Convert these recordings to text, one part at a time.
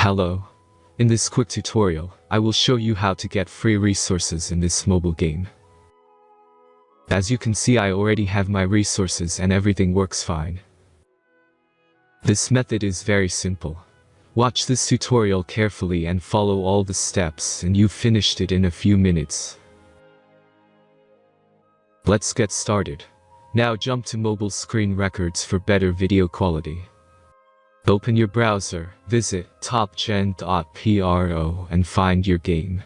Hello. In this quick tutorial, I will show you how to get free resources in this mobile game. As you can see, I already have my resources and everything works fine. This method is very simple. Watch this tutorial carefully and follow all the steps and you've finished it in a few minutes. Let's get started. Now jump to mobile screen records for better video quality. Open your browser, visit topgen.pro and find your game.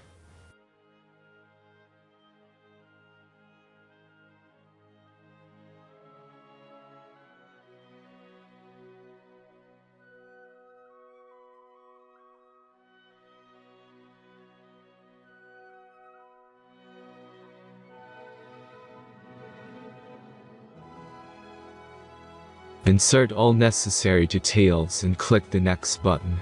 Insert all necessary details and click the next button.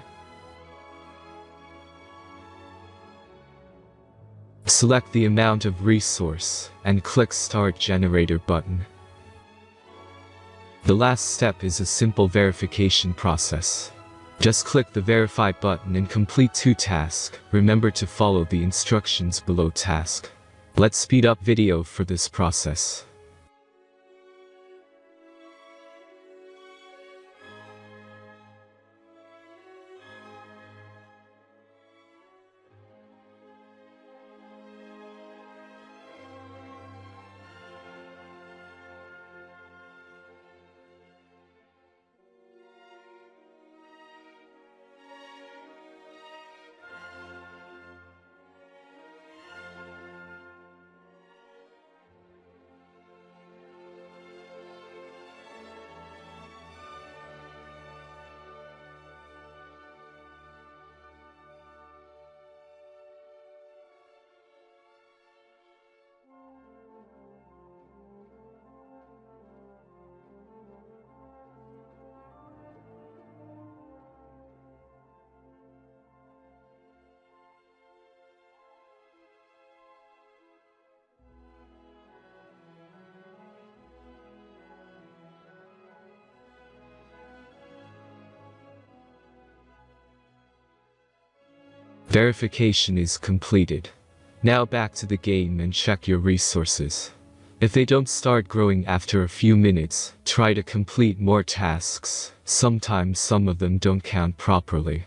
Select the amount of resource and click Start Generator button. The last step is a simple verification process. Just click the Verify button and complete 2 tasks. Remember to follow the instructions below task. Let's speed up video for this process. Verification is completed. Now back to the game and check your resources. If they don't start growing after a few minutes, try to complete more tasks. Sometimes some of them don't count properly.